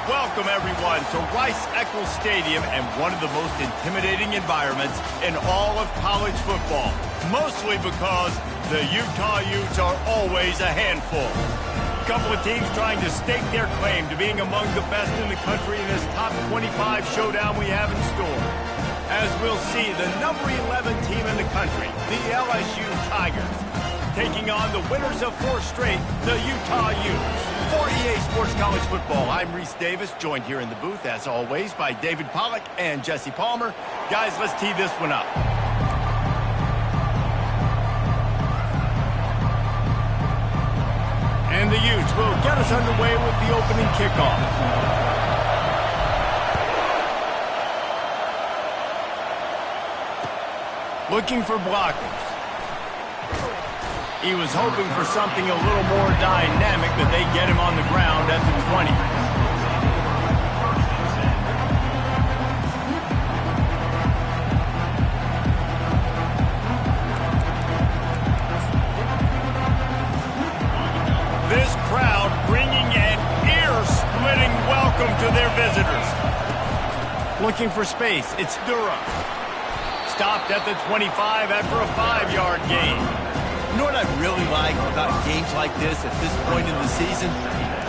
Welcome, everyone, to Rice-Eccles Stadium and one of the most intimidating environments in all of college football, mostly because the Utah Utes are always a handful. A couple of teams trying to stake their claim to being among the best in the country in this top 25 showdown we have in store. As we'll see, the number 11 team in the country, the LSU Tigers, taking on the winners of 4 straight, the Utah Utes. For EA Sports College Football, I'm Reese Davis, joined here in the booth, as always, by David Pollack and Jesse Palmer. Guys, let's tee this one up. And the Utes will get us underway with the opening kickoff. Looking for blockers. He was hoping for something a little more dynamic, but they get him on the ground at the 20. This crowd bringing an ear-splitting welcome to their visitors. Looking for space, it's Durham. Stopped at the 25 after a 5-yard gain. You know what I really like about games like this at this point in the season?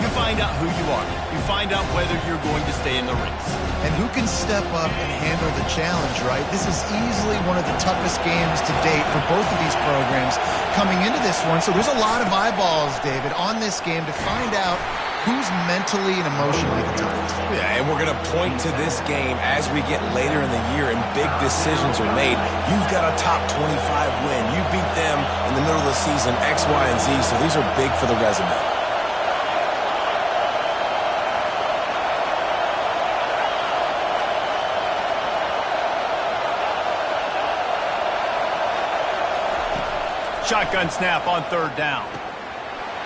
You find out who you are. You find out whether you're going to stay in the race. And who can step up and handle the challenge, right? This is easily one of the toughest games to date for both of these programs coming into this one. So there's a lot of eyeballs, David, on this game to find out who's mentally and emotionally the toughest. Yeah, and we're going to point to this game as we get later in the year and big decisions are made. You've got a top 25 win. You beat them in the middle of the season, X, Y, and Z, so these are big for the resume. Shotgun snap on 3rd down.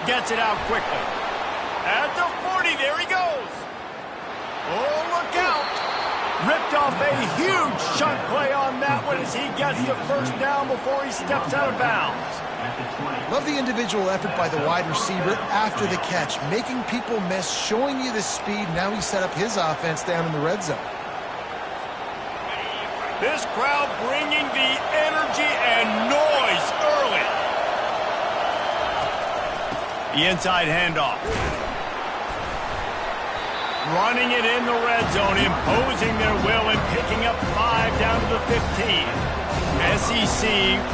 Gets it out quickly. At the 40, there he goes. Oh, look out. Ripped off a huge chunk play on that one as he gets the 1st down before he steps out of bounds. Love the individual effort by the wide receiver after the catch, making people miss, showing you the speed. Now he set up his offense down in the red zone. This crowd bringing the energy and noise early. The inside handoff. Running it in the red zone, imposing their will and picking up 5 down to the 15. SEC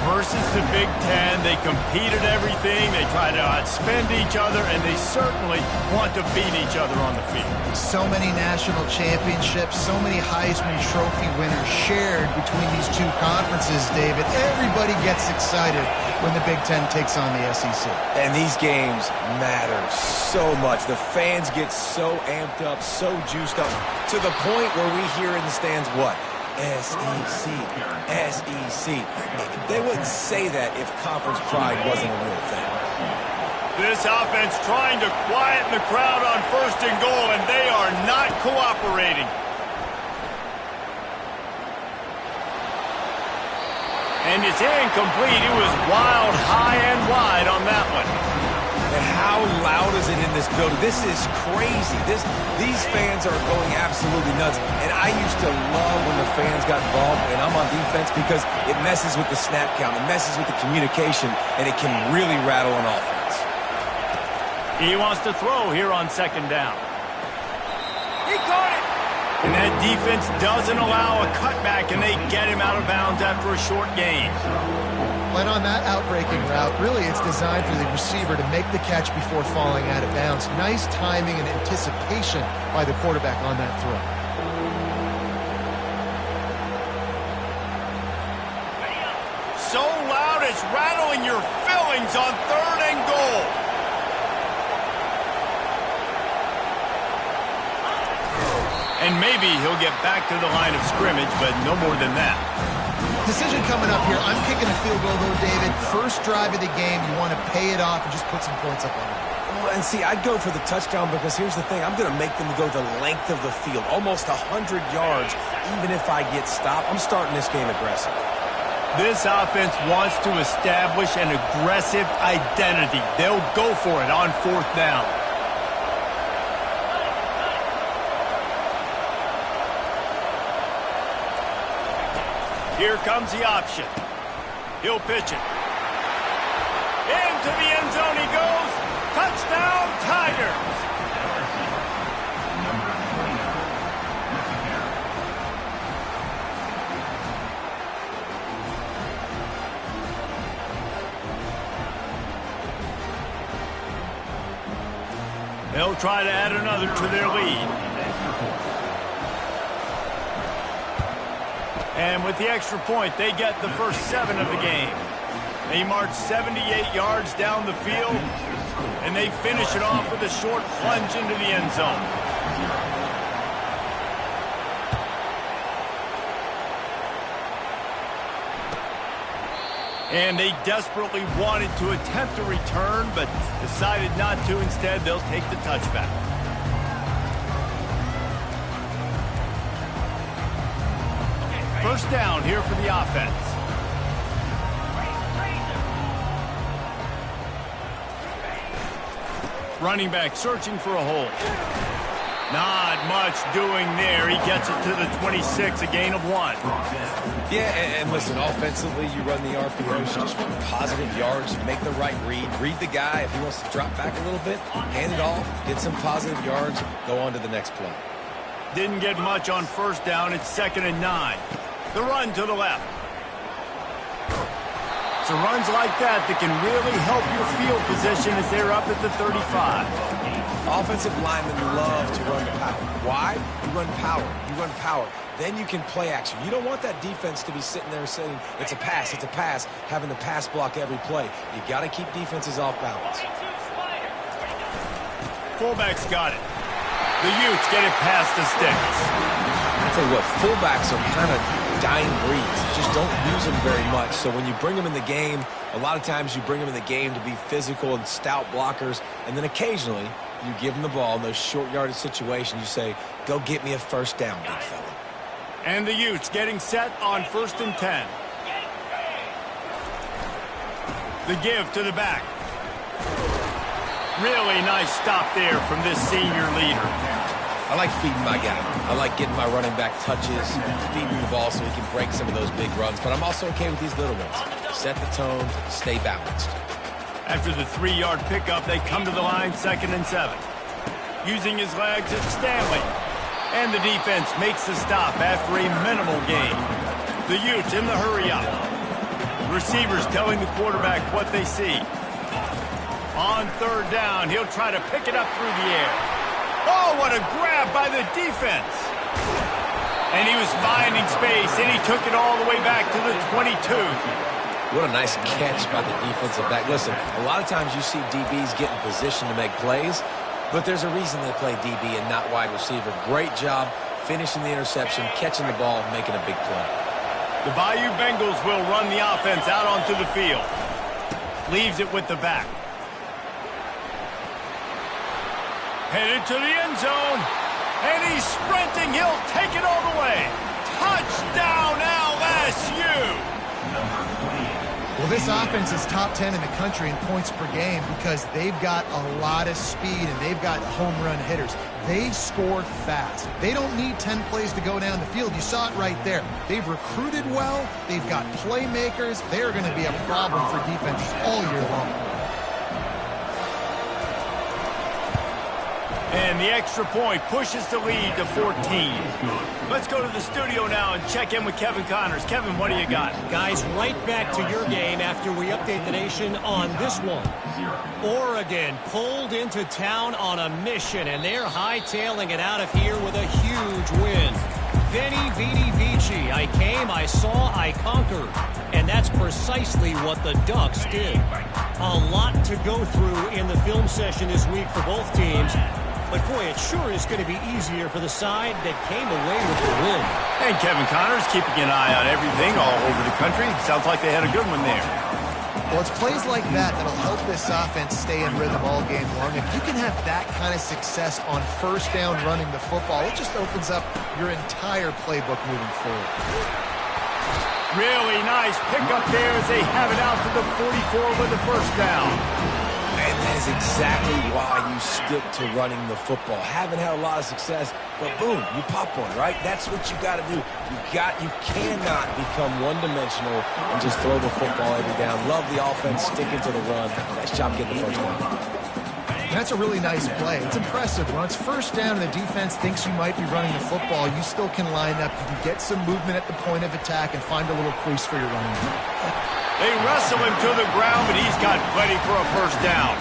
versus the Big Ten. They compete at everything. They try to outspend each other, and they certainly want to beat each other on the field. So many national championships, so many Heisman Trophy winners shared between these two conferences, David. Everybody gets excited when the Big Ten takes on the SEC. And these games matter so much. The fans get so amped up, so juiced up, to the point where we hear in the stands what? SEC, SEC. They wouldn't say that if conference pride wasn't a real thing. This offense trying to quieten the crowd on 1st and goal, and they are not cooperating. And it's incomplete. It was wild, high and wide on that one. And how loud is it in this building? This is crazy. These fans are going absolutely nuts. And I used to love when the fans got involved, and I'm on defense, because it messes with the snap count. It messes with the communication, and it can really rattle an offense. He wants to throw here on 2nd down. He caught it. And that defense doesn't allow a cutback, and they get him out of bounds after a short gain. And on that outbreaking route, really it's designed for the receiver to make the catch before falling out of bounds. Nice timing and anticipation by the quarterback on that throw. So loud it's rattling your fillings on 3rd and goal. And maybe he'll get back to the line of scrimmage, but no more than that. Decision coming up here. I'm kicking a field goal, though, David. First drive of the game, you want to pay it off and just put some points up on it. Well, and see, I'd go for the touchdown because here's the thing. I'm going to make them go the length of the field, almost 100 yards. Even if I get stopped, I'm starting this game aggressive. This offense wants to establish an aggressive identity. They'll go for it on 4th down. Here comes the option. He'll pitch it. Into the end zone he goes. Touchdown, Tigers. They'll try to add another to their lead. And with the extra point, they get the first 7 of the game. They march 78 yards down the field, and they finish it off with a short plunge into the end zone. And they desperately wanted to attempt a return, but decided not to. Instead, they'll take the touchback. First down here for the offense. Running back searching for a hole. Not much doing there. He gets it to the 26, a gain of 1. Yeah, and listen, offensively, you run the RPOs, just run positive yards, make the right read the guy. If he wants to drop back a little bit, hand it off, get some positive yards, go on to the next play. Didn't get much on first down. It's 2nd and 9. The run to the left. So runs like that can really help your field position as they're up at the 35. Offensive linemen love to run the power. Why? You run power. You run power. Then you can play action. You don't want that defense to be sitting there saying, it's a pass, having to pass block every play. You got to keep defenses off balance. Fullback's got it. The Utes get it past the sticks. I tell you what, fullbacks are kind of dying breeds. Just don't use them very much. So when you bring them in the game, a lot of times you bring them in the game to be physical and stout blockers, and then occasionally you give them the ball in those short yardage situations. You say, go get me a first down, big fella. And the Utes getting set on 1st and 10. The give to the back. Really nice stop there from this senior leader. I like feeding my guy. I like getting my running back touches, feeding the ball so he can break some of those big runs. But I'm also okay with these little ones. Set the tone, stay balanced. After the 3-yard pickup, they come to the line, 2nd and 7. Using his legs, it's Stanley. And the defense makes the stop after a minimal gain. The Utes in the hurry up. Receivers telling the quarterback what they see. On 3rd down, he'll try to pick it up through the air. Oh, what a grab by the defense. And he was finding space, and he took it all the way back to the 22. What a nice catch by the defensive back. Listen, a lot of times you see DBs get in position to make plays, but there's a reason they play DB and not wide receiver. Great job finishing the interception, catching the ball, making a big play. The Bayou Bengals will run the offense out onto the field. Leaves it with the back. Headed to the end zone. And he's sprinting. He'll take it all the way. Touchdown, LSU! Well, this offense is top 10 in the country in points per game because they've got a lot of speed and they've got home run hitters. They score fast. They don't need 10 plays to go down the field. You saw it right there. They've recruited well. They've got playmakers. They're going to be a problem for defenses all year long. And the extra point pushes the lead to 14. Let's go to the studio now and check in with Kevin Connors. Kevin, what do you got? Guys, right back to your game after we update the nation on this one. Oregon pulled into town on a mission, and they're hightailing it out of here with a huge win. Veni, Vidi, Vici. I came, I saw, I conquered. And that's precisely what the Ducks did. A lot to go through in the film session this week for both teams. But, boy, it sure is going to be easier for the side that came away with the win. And Kevin Connors keeping an eye on everything all over the country. Sounds like they had a good one there. Well, it's plays like that that'll help this offense stay in rhythm all game long. If you can have that kind of success on first down running the football, it just opens up your entire playbook moving forward. Really nice pickup there as they have it out to the 44 with the first down. And as is exactly why you stick to running the football. Haven't had a lot of success, but boom, you pop one, right? That's what you got to do. You cannot become one-dimensional and just throw the football every down. Love the offense, sticking to the run. Nice job getting the first down. That's a really nice play. It's impressive. When it's first down and the defense thinks you might be running the football, you still can line up. You can get some movement at the point of attack and find a little crease for your running back. They wrestle him to the ground, but he's got plenty for a first down.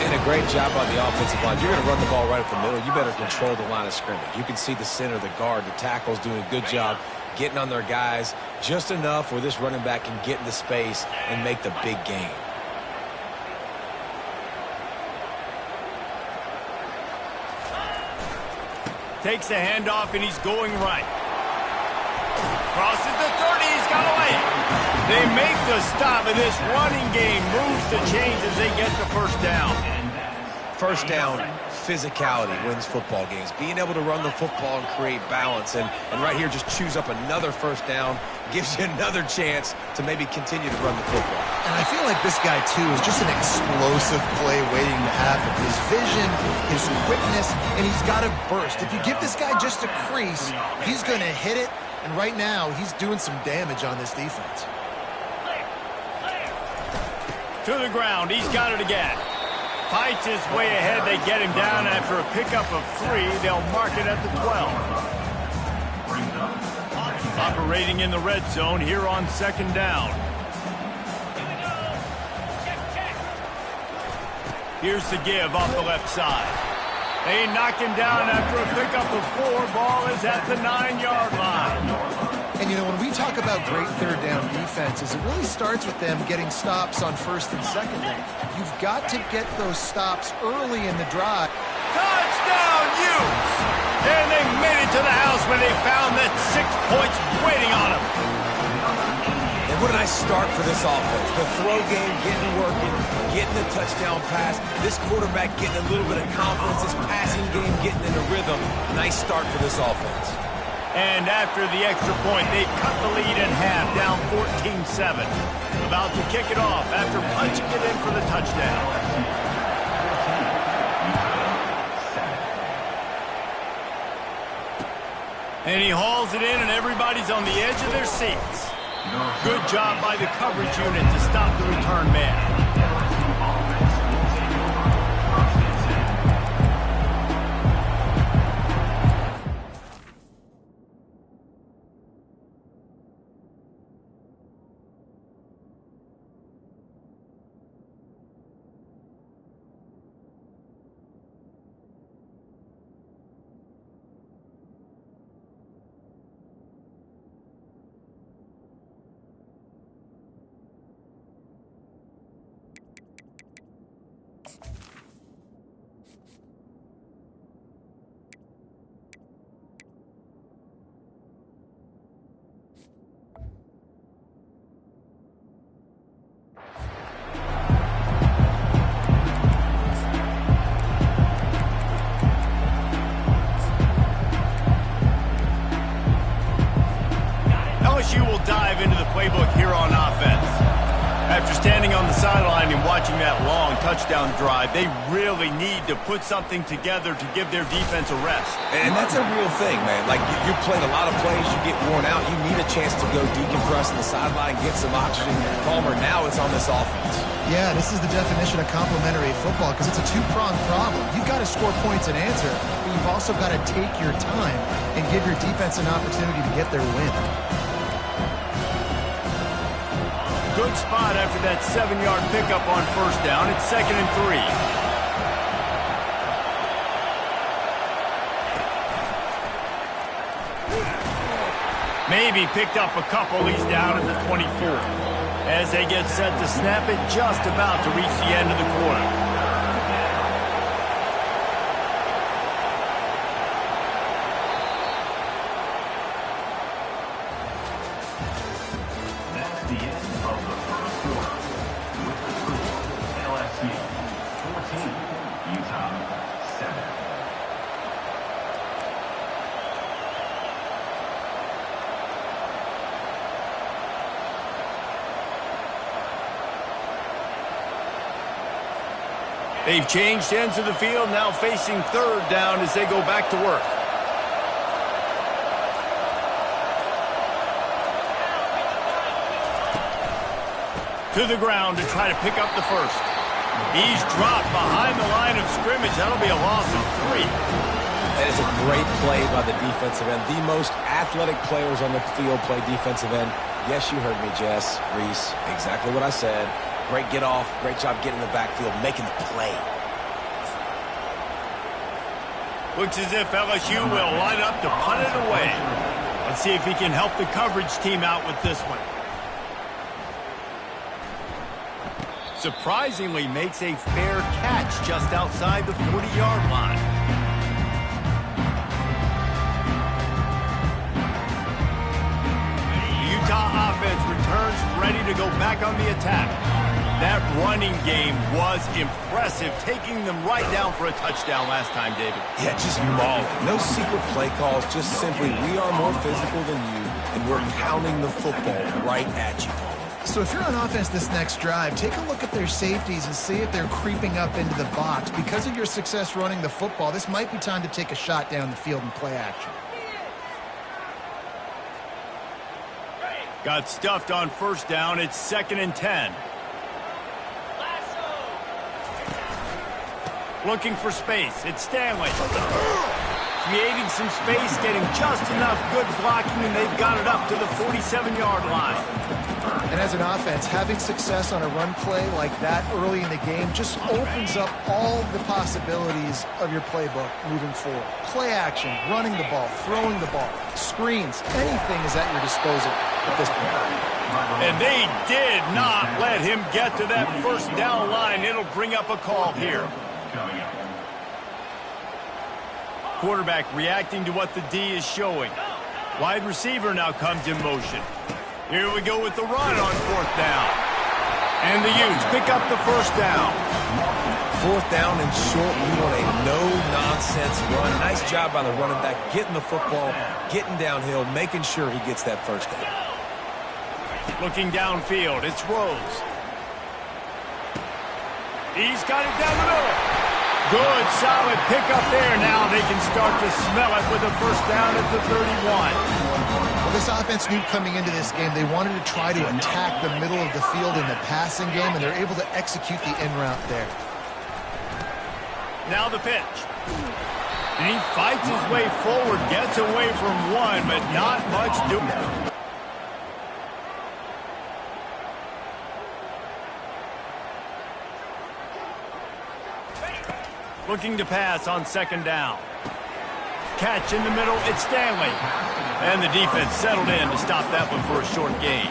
And a great job on the offensive line. You're going to run the ball right up the middle. You better control the line of scrimmage. You can see the center, the guard, the tackle's doing a good job getting on their guys just enough where this running back can get into space and make the big game. Takes a handoff, and he's going right. Crosses the 30, he's got away. They make the stop, and this running game moves the chains as they get the first down. First down, physicality wins football games. Being able to run the football and create balance. And right here, just choose up another first down. Gives you another chance to maybe continue to run the football. And I feel like this guy, too, is just an explosive play waiting to happen. His vision, his quickness, and he's got to burst. If you give this guy just a crease, he's going to hit it. And right now, he's doing some damage on this defense. To the ground, he's got it again. Fights his way ahead. They get him down after a pickup of 3. They'll mark it at the 12. Operating in the red zone here on second down. Here's the give off the left side. They knock him down after a pickup of 4. Ball is at the 9-yard line. And, you know, when we talk about great third down defenses, it really starts with them getting stops on first and second down. You've got to get those stops early in the drive. Touchdown, Utes! And they made it to the house when they found that 6 points waiting on them. And what a nice start for this offense. The throw game getting working, getting the touchdown pass. This quarterback getting a little bit of confidence. This passing game getting in a rhythm. Nice start for this offense. And after the extra point, they cut the lead in half, down 14-7. About to kick it off after punching it in for the touchdown. And he hauls it in, and everybody's on the edge of their seats. Good job by the coverage unit to stop the return man. LSU will dive into the playbook here on offense. After standing on the sideline and watching that long touchdown drive, they really need to put something together to give their defense a rest. And that's a real thing, man. Like, you played a lot of plays, you get worn out, you need a chance to go decompress on the sideline, get some oxygen. Palmer, now it's on this offense. Yeah, this is the definition of complementary football because it's a two-pronged problem. You've got to score points and answer, but you've also got to take your time and give your defense an opportunity to get their win. Good spot after that 7-yard pickup on first down. It's 2nd and 3. Maybe picked up a couple. He's down at the 24. As they get set to snap it, just about to reach the end of the quarter. The end of the first quarter with the score LSU 14, Utah 7. They've changed ends of the field, now facing third down as they go back to work. To the ground to try to pick up the first. He's dropped behind the line of scrimmage. That'll be a loss of 3. That is a great play by the defensive end. The most athletic players on the field play defensive end. Yes, you heard me, Jess, Reese. Exactly what I said. Great get off. Great job getting in the backfield, making the play. Looks as if LSU will line up to punt it away. Let's see if he can help the coverage team out with this one. Surprisingly makes a fair catch just outside the 40-yard line. The Utah offense returns ready to go back on the attack. That running game was impressive, taking them right down for a touchdown last time, David. Yeah, just mauling. No secret play calls, just simply we are more physical than you, and we're pounding the football right at you. So if you're on offense this next drive, take a look at their safeties and see if they're creeping up into the box. Because of your success running the football, this might be time to take a shot down the field and play action. Got stuffed on first down. It's 2nd and 10. Looking for space. It's Stanley. Creating some space, getting just enough good blocking, and they've got it up to the 47-yard line. And as an offense, having success on a run play like that early in the game just opens up all the possibilities of your playbook moving forward. Play action, running the ball, throwing the ball, screens, anything is at your disposal at this point. And they did not let him get to that first down line. It'll bring up a call here. Quarterback reacting to what the D is showing. Wide receiver now comes in motion. Here we go with the run on 4th down. And the Utes pick up the first down. 4th down and short. We want a no-nonsense run. Nice job by the running back, getting the football, getting downhill, making sure he gets that first down. Looking downfield, it's Rose. He's got it down the middle. Good, solid pickup there. Now they can start to smell it with a first down at the 31. Well, this offense knew coming into this game they wanted to try to attack the middle of the field in the passing game, and they're able to execute the in route there. Now the pitch. And he fights his way forward, gets away from one, but not much doing. Looking to pass on 2nd down. Catch in the middle, it's Stanley. And the defense settled in to stop that one for a short gain.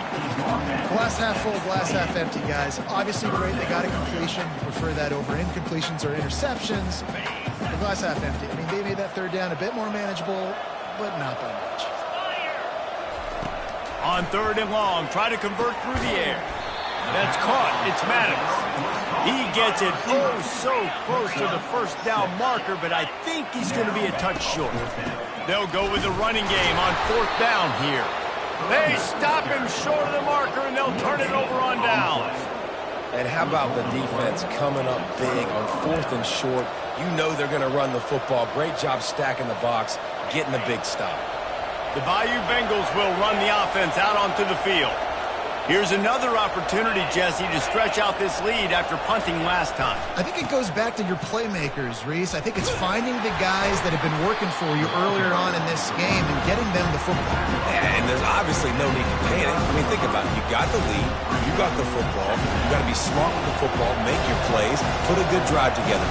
Glass half full, glass half empty, guys. Obviously great, they got a completion. Prefer that over incompletions or interceptions. The glass half empty. I mean, they made that 3rd down a bit more manageable, but not by much. On 3rd and long, try to convert through the air. That's caught. It's Maddox. He gets it so close to the first down marker, but I think he's going to be a touch short. They'll go with the running game on 4th down here. They stop him short of the marker, and they'll turn it over on downs. And how about the defense coming up big on 4th and short? You know they're going to run the football. Great job stacking the box, getting the big stop. The Bayou Bengals will run the offense out onto the field. Here's another opportunity, Jesse, to stretch out this lead after punting last time. I think it goes back to your playmakers, Reese. I think it's finding the guys that have been working for you earlier on in this game and getting them the football. Yeah, and there's obviously no need to panic. I mean, think about it. You got the lead. You got the football. You got to be smart with the football, make your plays, put a good drive together.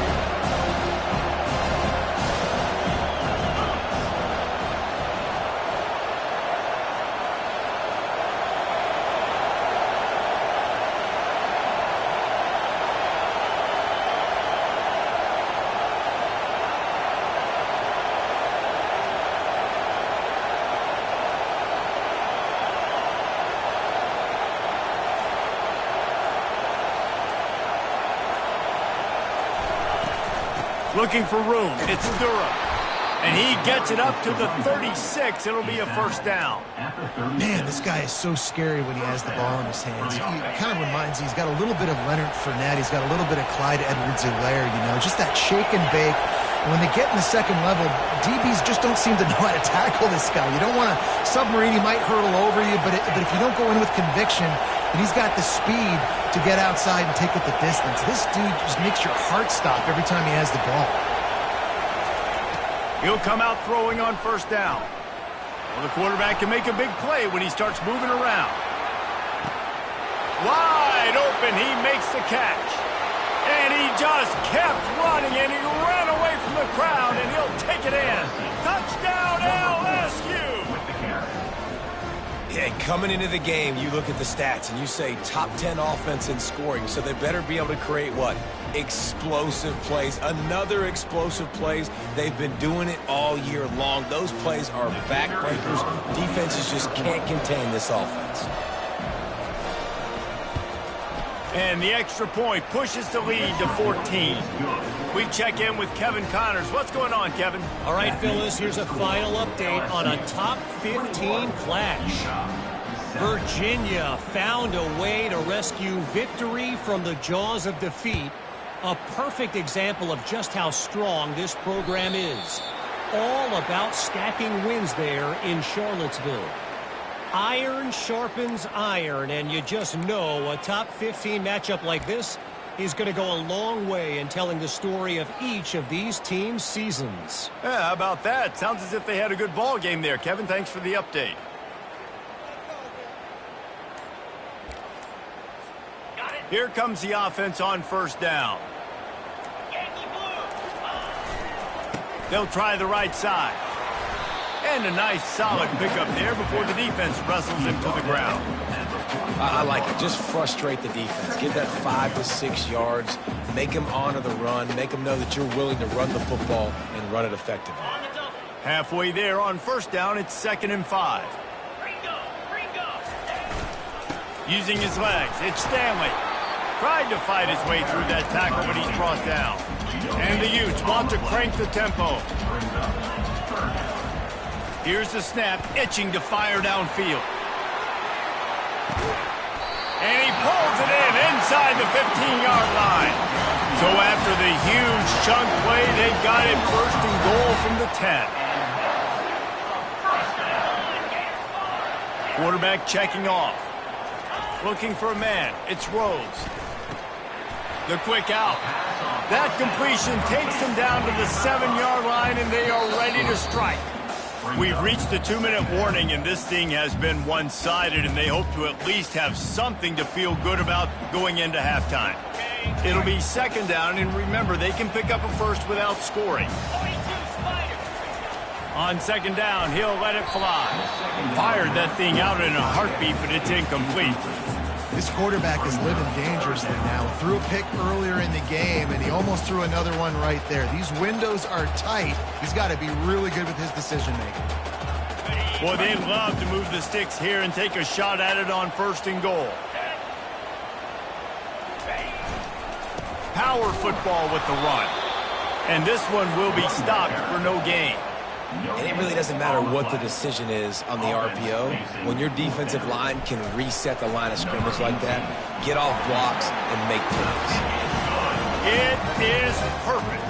Looking for room. It's Durham. And he gets it up to the 36. It'll be a first down. Man, this guy is so scary when he has the ball in his hands. He kind of reminds me, he's got a little bit of Leonard Fournette. He's got a little bit of Clyde Edwards-Helaire, you know, just that shake and bake. And when they get in the second level, DBs just don't seem to know how to tackle this guy. You don't want to submarine. He might hurtle over you, but if you don't go in with conviction, and he's got the speed to get outside and take it the distance. This dude just makes your heart stop every time he has the ball. He'll come out throwing on first down. Well, the quarterback can make a big play when he starts moving around. Wide open, he makes the catch. And he just kept running, and he ran away from the crowd, and he'll take it in. Touchdown, LSU! Yeah, coming into the game, you look at the stats and you say top 10 offense in scoring, so they better be able to create what? Explosive plays. Another explosive plays. They've been doing it all year long. Those plays are backbreakers. Defenses just can't contain this offense. And the extra point pushes the lead to 14. We check in with Kevin Connors. What's going on, Kevin? All right, Phyllis, here's a final update on a top 15 clash. Virginia found a way to rescue victory from the jaws of defeat. A perfect example of just how strong this program is. All about stacking wins there in Charlottesville. Iron sharpens iron, and you just know a top 15 matchup like this is going to go a long way in telling the story of each of these teams' seasons. Yeah, how about that? Sounds as if they had a good ball game there. Kevin, thanks for the update. Here comes the offense on first down. They'll try the right side. And a nice solid pickup there before the defense wrestles him to the ground. I like it. Just frustrate the defense. Give that 5 to 6 yards. Make them honor the run. Make them know that you're willing to run the football and run it effectively. Halfway there on first down, it's 2nd and 5. Using his legs, it's Stanley. Tried to fight his way through that tackle, but he's brought down. And the Utes want to crank the tempo. Here's the snap, itching to fire downfield. And he pulls it in inside the 15-yard line. So after the huge chunk play, they got it 1st and goal from the 10. Quarterback checking off. Looking for a man. It's Rhodes. The quick out. That completion takes them down to the 7-yard line, and they are ready to strike. We've reached the 2-minute warning, and this thing has been one-sided, and they hope to at least have something to feel good about going into halftime. It'll be 2nd down, and remember, they can pick up a first without scoring. On 2nd down, he'll let it fly. Fired that thing out in a heartbeat, but it's incomplete. This quarterback is living dangerously now. Threw a pick earlier in the game, and he almost threw another one right there. These windows are tight. He's got to be really good with his decision-making. Boy, they'd love to move the sticks here and take a shot at it on 1st and goal. Power football with the run. And this one will be stopped for no gain. And it really doesn't matter what the decision is on the RPO. When your defensive line can reset the line of scrimmage like that, get off blocks and make plays. It is perfect.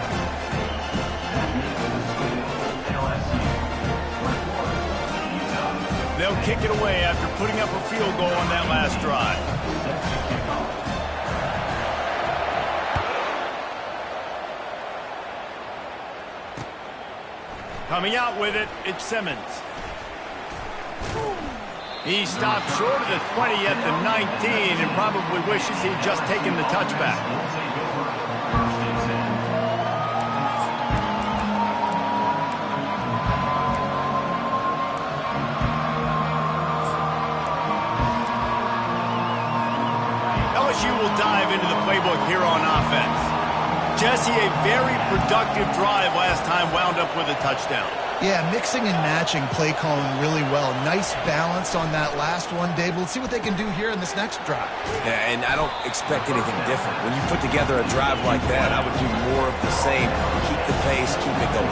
They'll kick it away after putting up a field goal on that last drive. Coming out with it, it's Simmons. He stopped short of the 20 at the 19 and probably wishes he'd just taken the touchback. LSU will dive into the playbook here on offense. Jesse, a very productive drive last time wound up with a touchdown. Yeah, mixing and matching play calling really well. Nice balance on that last one, Dave. Let's see what they can do here in this next drive. Yeah, and I don't expect anything different. When you put together a drive like that, I would do more of the same. Keep the pace, keep it going.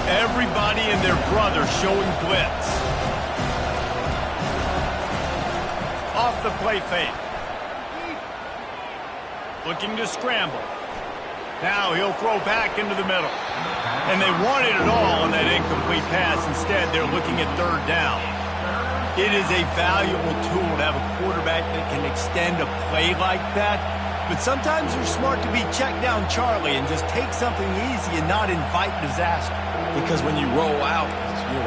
Everybody and their brother showing blitz. Off the play fake. Looking to scramble. Now he'll throw back into the middle. And they wanted it all on that incomplete pass. Instead, they're looking at third down. It is a valuable tool to have a quarterback that can extend a play like that. But sometimes they're smart to be checked down Charlie and just take something easy and not invite disaster. Because when you roll out, you're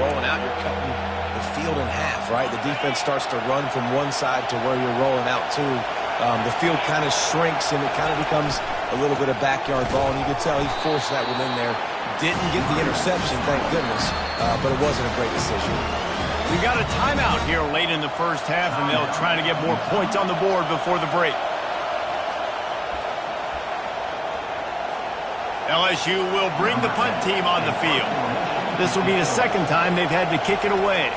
cutting the field in half, right? The defense starts to run from one side to where you're rolling out to. The field kind of shrinks, and it kind of becomes a little bit of backyard ball. And you could tell he forced that one in there. Didn't get the interception, thank goodness, but it wasn't a great decision. We got a timeout here late in the first half, and they'll try to get more points on the board before the break. LSU will bring the punt team on the field. This will be the second time they've had to kick it away.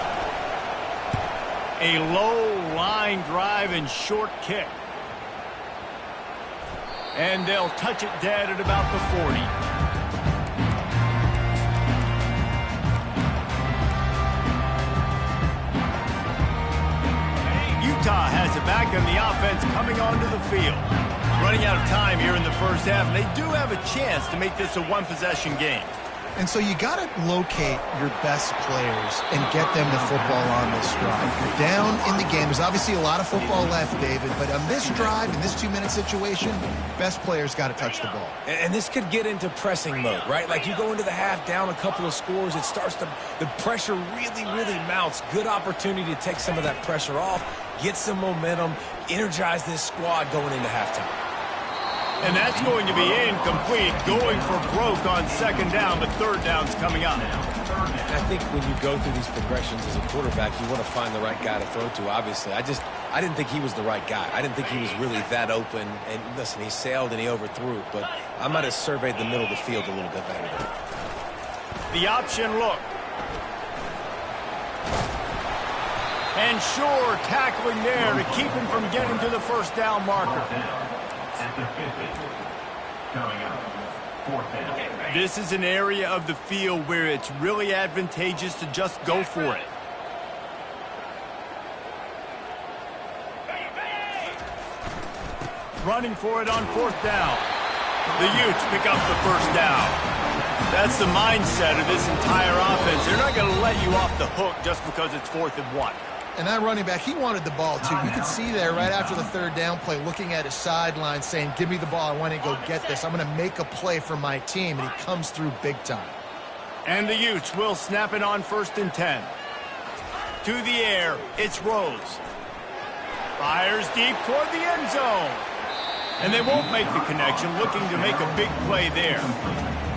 A low line drive and short kick. And they'll touch it dead at about the 40. Utah has it back, and the offense coming onto the field. Running out of time here in the first half, and they do have a chance to make this a one-possession game. And so you got to locate your best players and get them the football on this drive. You're down in the game. There's obviously a lot of football left, David, but on this drive, in this 2-minute situation, best players got to touch the ball. And this could get into pressing mode, right? Like you go into the half down a couple of scores, it starts to, the pressure really, really mounts. Good opportunity to take some of that pressure off, get some momentum, energize this squad going into halftime. And that's going to be incomplete, going for broke on second down, but third down's coming up. And I think when you go through these progressions as a quarterback, you want to find the right guy to throw to, obviously. I didn't think he was the right guy. I didn't think he was really that open. And listen, he sailed and he overthrew it, but I might have surveyed the middle of the field a little bit better there. The option look. And sure, tackling there to keep him from getting to the first down marker. This is an area of the field where it's really advantageous to just go for it. Running for it on fourth down. The Utes pick up the first down. That's the mindset of this entire offense. They're not going to let you off the hook just because it's 4th and 1. And that running back, he wanted the ball, too. You could see there right after the third down play, looking at his sideline, saying, give me the ball. I want to go get this. I'm going to make a play for my team. And he comes through big time. And the Utes will snap it on 1st and 10. To the air, it's Rose. Fires deep toward the end zone. And they won't make the connection, looking to make a big play there.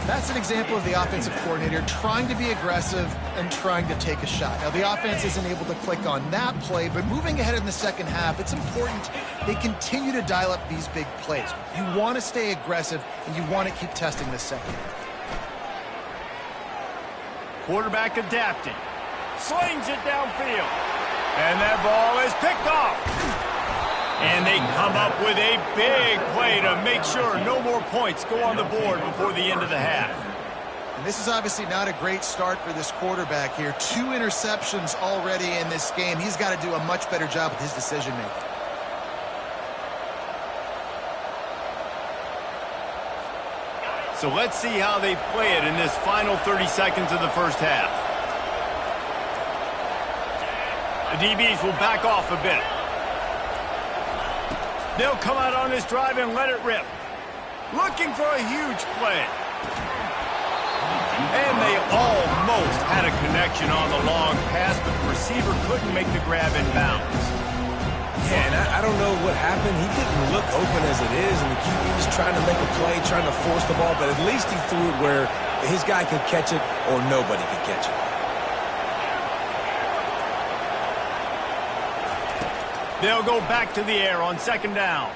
That's an example of the offensive coordinator trying to be aggressive and trying to take a shot. Now, the offense isn't able to click on that play, but moving ahead in the second half, it's important they continue to dial up these big plays. You want to stay aggressive, and you want to keep testing this second. Quarterback adapting. Slings it downfield. And that ball is picked off. And they come up with a big play to make sure no more points go on the board before the end of the half. And this is obviously not a great start for this quarterback here. 2 interceptions already in this game. He's got to do a much better job with his decision-making. So let's see how they play it in this final 30 seconds of the first half. The DBs will back off a bit. They'll come out on this drive and let it rip. Looking for a huge play. And they almost had a connection on the long pass, but the receiver couldn't make the grab in bounds. Yeah, and I don't know what happened. He didn't look open as it is, and the QB's trying to make a play, trying to force the ball, but at least he threw it where his guy could catch it or nobody could catch it. They'll go back to the air on second down.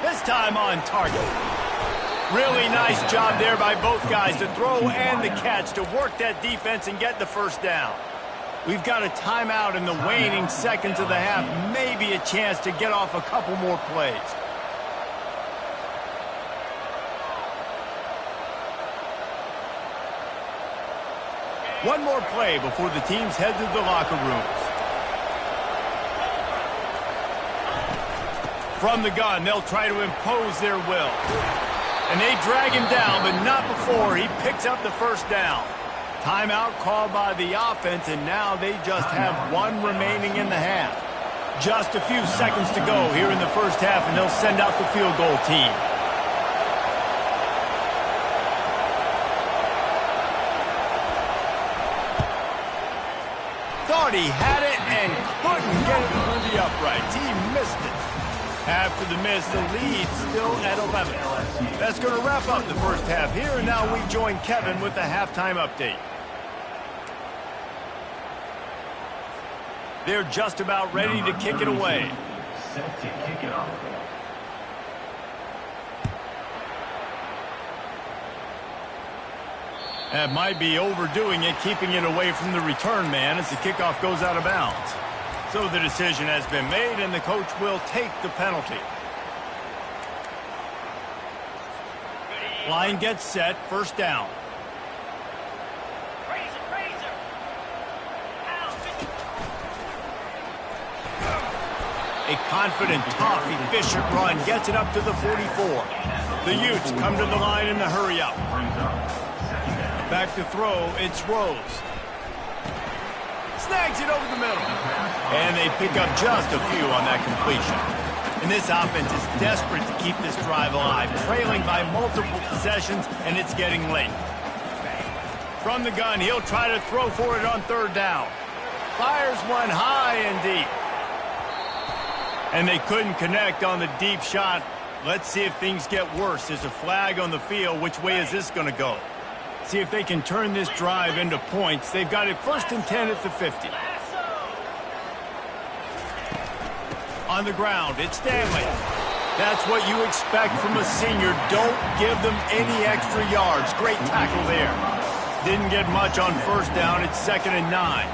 This time on target. Really nice job there by both guys to throw and the catch to work that defense and get the first down. We've got a timeout in the waning seconds of the half. Maybe a chance to get off a couple more plays. One more play before the teams head to the locker rooms. From the gun, they'll try to impose their will. And they drag him down, but not before he picks up the first down. Timeout called by the offense, and now they just have one remaining in the half. Just a few seconds to go here in the first half, and they'll send out the field goal team. Thought he had it and couldn't get it through the uprights. He missed it. After the miss, the lead still at 11. That's going to wrap up the first half here, and now we join Kevin with the halftime update. They're just about ready to kick it away. Set to kick it off. That might be overdoing it, keeping it away from the return man as the kickoff goes out of bounds. So the decision has been made, and the coach will take the penalty. Line gets set, first down. A confident, tough, efficient run gets it up to the 44. The Utes come to the line in the hurry-up. Back to throw, it's Rose. Snags it over the middle. And they pick up just a few on that completion. And this offense is desperate to keep this drive alive, trailing by multiple possessions, and it's getting late. From the gun, he'll try to throw for it on third down. Fires one high and deep. And they couldn't connect on the deep shot. Let's see if things get worse. There's a flag on the field. Which way is this going to go? See if they can turn this drive into points. They've got it first and 10 at the 50. On the ground, it's Stanley. That's what you expect from a senior. Don't give them any extra yards. Great tackle there. Didn't get much on first down. It's 2nd and 9.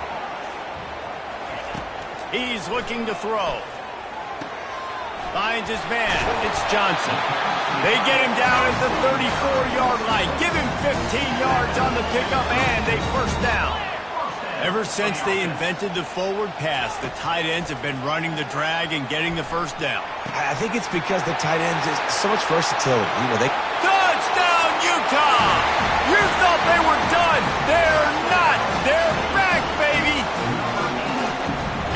He's looking to throw. Finds his man. It's Johnson. They get him down at the 34-yard line. Give him 15 yards on the pickup and a first down. Ever since they invented the forward pass, the tight ends have been running the drag and getting the first down. I think it's because the tight ends is so much versatility. You know, they... Touchdown, Utah! You thought they were done. They're not. They're back, baby.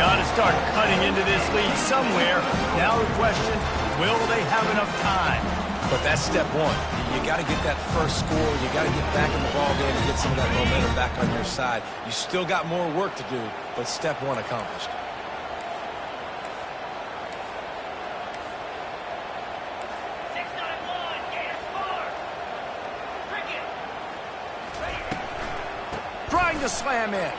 Got to start cutting into this lead somewhere. Now the question, will they have enough time? But that's step one. You got to get that first score. You got to get back in the ball game and get some of that momentum back on your side. You still got more work to do, but step one accomplished. Trying to slam in.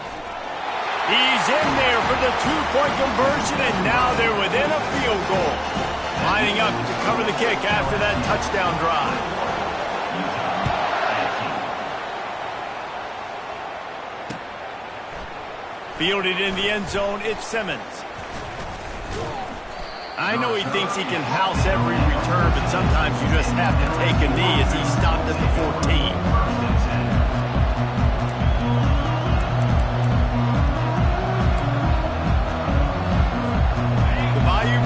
He's in there for the two-point conversion, and now they're within a field goal. Lining up to cover the kick after that touchdown drive. Fielded in the end zone, it's Simmons. I know he thinks he can house every return, but sometimes you just have to take a knee as he stopped at the 14.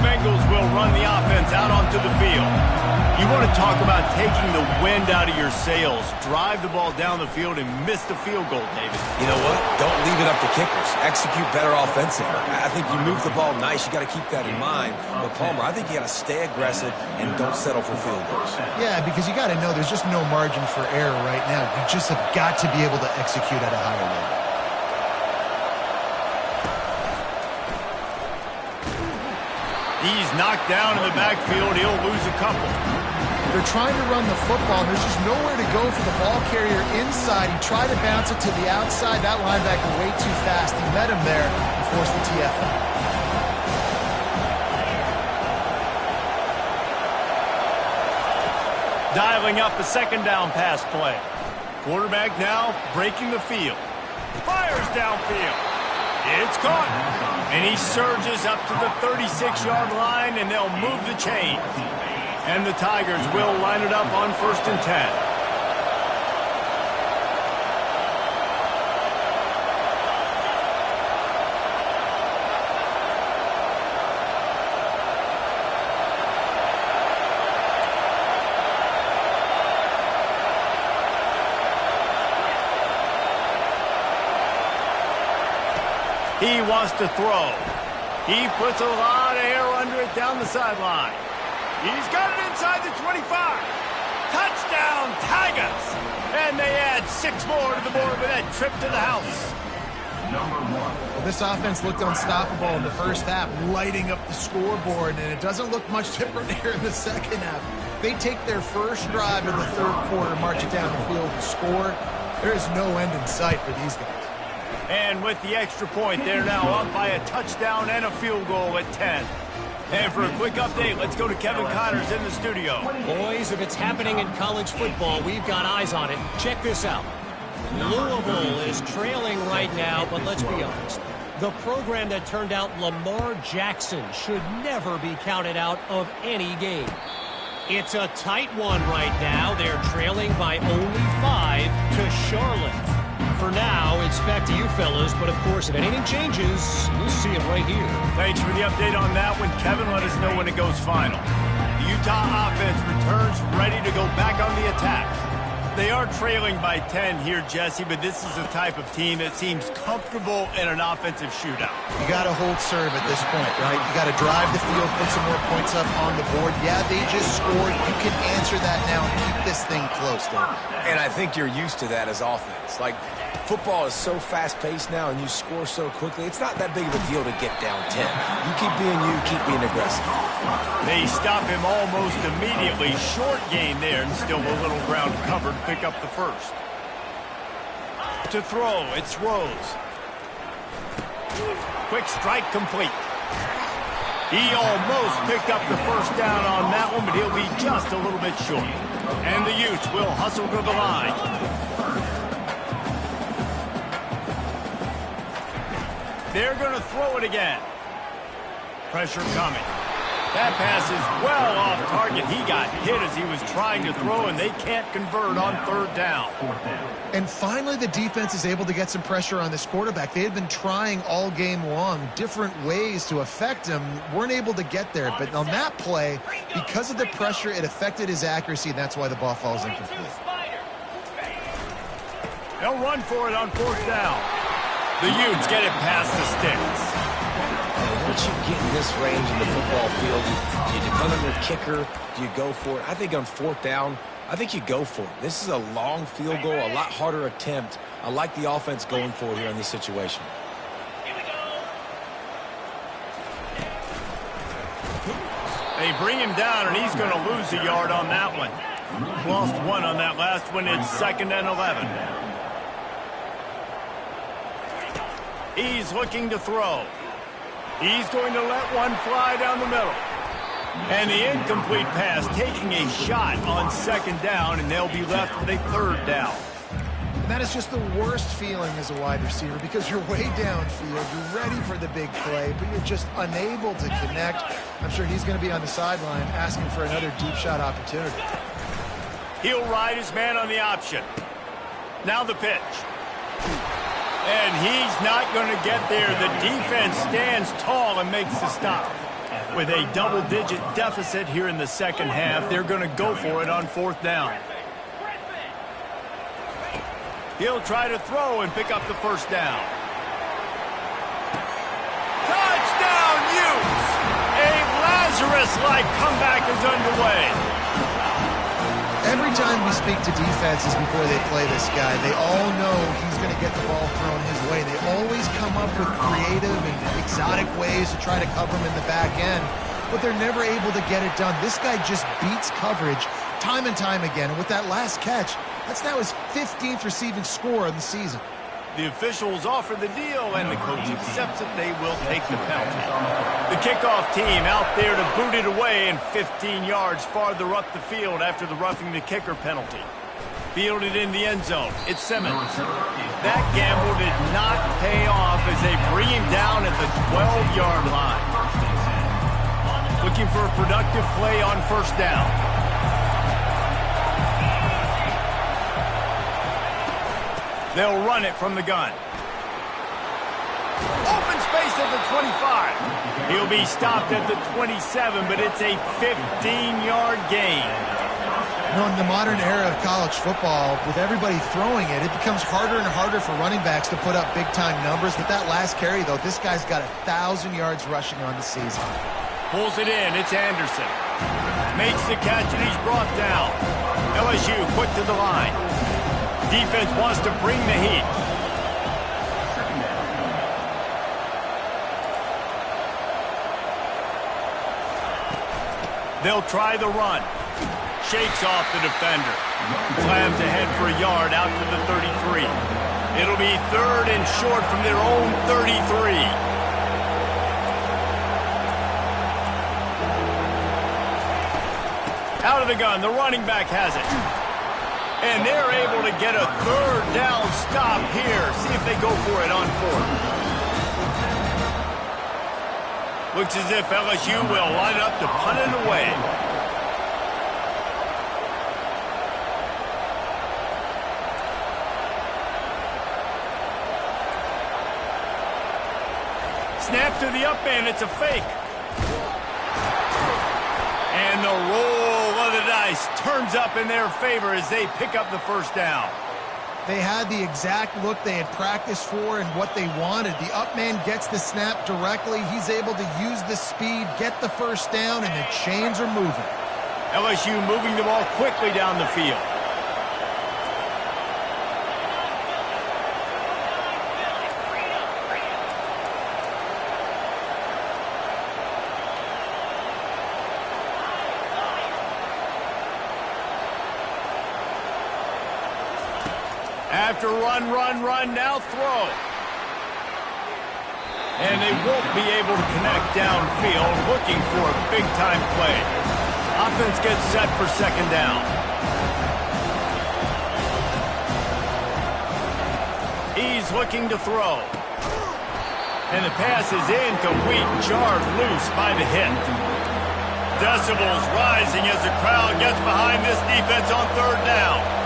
Bengals will run the offense out onto the field. You want to talk about taking the wind out of your sails. Drive the ball down the field and miss the field goal, David. You know what? Don't leave it up to kickers. Execute better offensively. I think you move the ball nice. You got to keep that in mind. But Palmer, I think you got to stay aggressive and don't settle for field goals. Yeah, because you got to know there's just no margin for error right now. You just have got to be able to execute at a higher level. He's knocked down in the backfield. He'll lose a couple. They're trying to run the football. There's just nowhere to go for the ball carrier inside. He tried to bounce it to the outside. That linebacker way too fast. He met him there and forced the TFL. Dialing up a second down pass play. Quarterback now breaking the field. Fires downfield. It's caught. And he surges up to the 36-yard line, and they'll move the chains. And the Tigers will line it up on 1st and 10. He wants to throw. He puts a lot of air under it down the sideline. He's got it inside the 25. Touchdown, Tigers! And they add 6 more to the board with that trip to the house. Well, this offense looked unstoppable in the first half, lighting up the scoreboard, and it doesn't look much different here in the second half. They take their first drive in the third quarter, march it down the field, and score. There is no end in sight for these guys. And with the extra point, they're now up by a touchdown and a field goal at 10. And for a quick update, let's go to Kevin Connors in the studio. Boys, if it's happening in college football, we've got eyes on it. Check this out. Louisville is trailing right now, but let's be honest. The program that turned out Lamar Jackson should never be counted out of any game. It's a tight one right now. They're trailing by only 5 to Charlotte. For now, it's back to you fellas, but of course, if anything changes, we'll see it right here. Thanks for the update on that one. Kevin, let us know when it goes final. The Utah offense returns ready to go back on the attack. They are trailing by 10 here, Jesse, but this is the type of team that seems comfortable in an offensive shootout. You got to hold serve at this point, right? You got to drive the field, put some more points up on the board. Yeah, they just scored. You can answer that now and keep this thing close, though. And I think you're used to that as offense. Like, football is so fast-paced now, and you score so quickly. It's not that big of a deal to get down 10. You keep being you, keep being aggressive. They stop him almost immediately. Short gain there, and still a little ground covered. Pick up the first. To throw, it's Rose. Quick strike complete. He almost picked up the first down on that one, but he'll be just a little bit short. And the Utes will hustle to the line. They're going to throw it again. Pressure coming. That pass is well off target. He got hit as he was trying to throw, and they can't convert on third down. And finally, the defense is able to get some pressure on this quarterback. They had been trying all game long different ways to affect him. Weren't able to get there. But on that play, because of the pressure, it affected his accuracy, and that's why the ball falls incomplete. They'll run for it on fourth down. The Utes get it past the sticks. Once you get in this range in the football field, do you depend on your kicker? Do you go for it? I think on fourth down, I think you go for it. This is a long field goal, a lot harder attempt. I like the offense going for it here in this situation. They bring him down, and he's going to lose a yard on that one. Lost 1 on that last one. It's 2nd and 11. He's looking to throw. He's going to let one fly down the middle. And the incomplete pass taking a shot on 2nd down, and they'll be left with a 3rd down. And that is just the worst feeling as a wide receiver because you're way downfield, you're ready for the big play, but you're just unable to connect. I'm sure he's going to be on the sideline asking for another deep shot opportunity. He'll ride his man on the option. Now the pitch. And he's not going to get there. The defense stands tall and makes the stop. With a double-digit deficit here in the second half, they're going to go for it on 4th down. He'll try to throw and pick up the first down. Touchdown, Utes! A Lazarus-like comeback is underway. Every time we speak to defenses before they play this guy, they all know he's going to get the ball thrown his way. They always come up with creative and exotic ways to try to cover him in the back end, but they're never able to get it done. This guy just beats coverage time and time again, and with that last catch, that's now his 15th receiving score of the season. The officials offer the deal, and the coach accepts it. They will take the penalty. The kickoff team out there to boot it away and 15 yards farther up the field after the roughing the kicker penalty. Fielded in the end zone. It's Simmons. That gamble did not pay off as they bring him down at the 12-yard line. Looking for a productive play on 1st down. They'll run it from the gun. Open space at the 25. He'll be stopped at the 27, but it's a 15-yard gain. You know, in the modern era of college football, with everybody throwing it, it becomes harder and harder for running backs to put up big-time numbers. With that last carry, though, this guy's got 1,000 yards rushing on the season. Pulls it in. It's Anderson. Makes the catch, and he's brought down. LSU quick to the line. Defense wants to bring the heat. They'll try the run. Shakes off the defender. Slams ahead for a yard out to the 33. It'll be 3rd and short from their own 33. Out of the gun, the running back has it. And they're able to get a 3rd down stop here. See if they go for it on 4th. Looks as if LSU will line up to punt it away. Snap to the up man, it's a fake. And the roll of the dice turns up in their favor as they pick up the 1st down. They had the exact look they had practiced for and what they wanted. The up man gets the snap directly. He's able to use the speed, get the 1st down, and the chains are moving. LSU moving the ball quickly down the field. After run, now throw. And they won't be able to connect downfield, looking for a big-time play. Offense gets set for 2nd down. He's looking to throw. And the pass is incomplete, jarred loose by the hit. Decibels rising as the crowd gets behind this defense on 3rd down.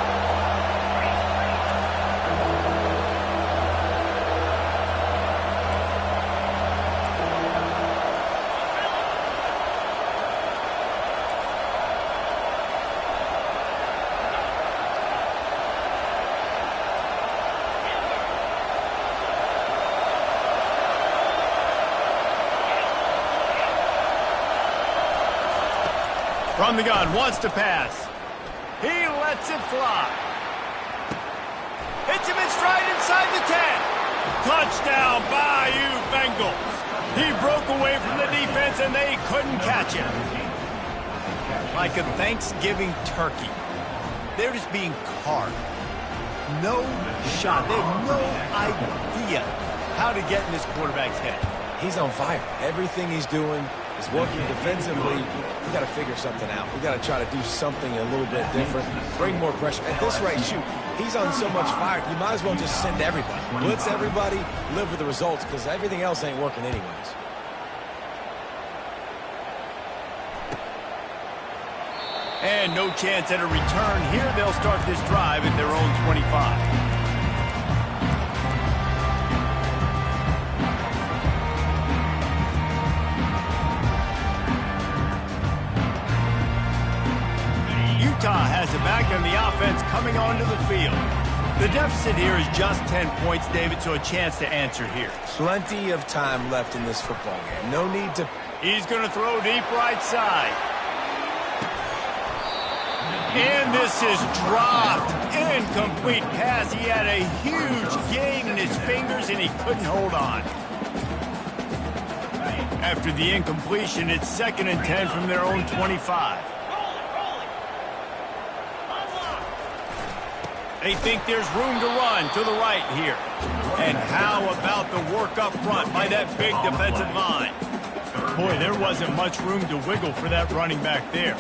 From the gun, wants to pass. He lets it fly. Hits him in stride inside the 10. Touchdown, Bayou Bengals. He broke away from the defense and they couldn't catch him. Like a Thanksgiving turkey. They're just being carved. No shot. They have no idea how to get in this quarterback's head. He's on fire. Everything he's doing is working defensively. We got to figure something out. We got to try to do something a little bit different, bring more pressure. At this rate, shoot, he's on so much fire, you might as well just send everybody. Blitz everybody, live with the results, because everything else ain't working anyways. And no chance at a return here. They'll start this drive at their own 25. Utah has it back and the offense coming onto the field. The deficit here is just 10 points, David, so a chance to answer here. Plenty of time left in this football game. No need to... He's going to throw deep right side. And this is dropped. Incomplete pass. He had a huge gain in his fingers and he couldn't hold on. After the incompletion, it's 2nd and 10 from their own 25. They think there's room to run to the right here. And how about the work up front by that big defensive line? Boy, there wasn't much room to wiggle for that running back there.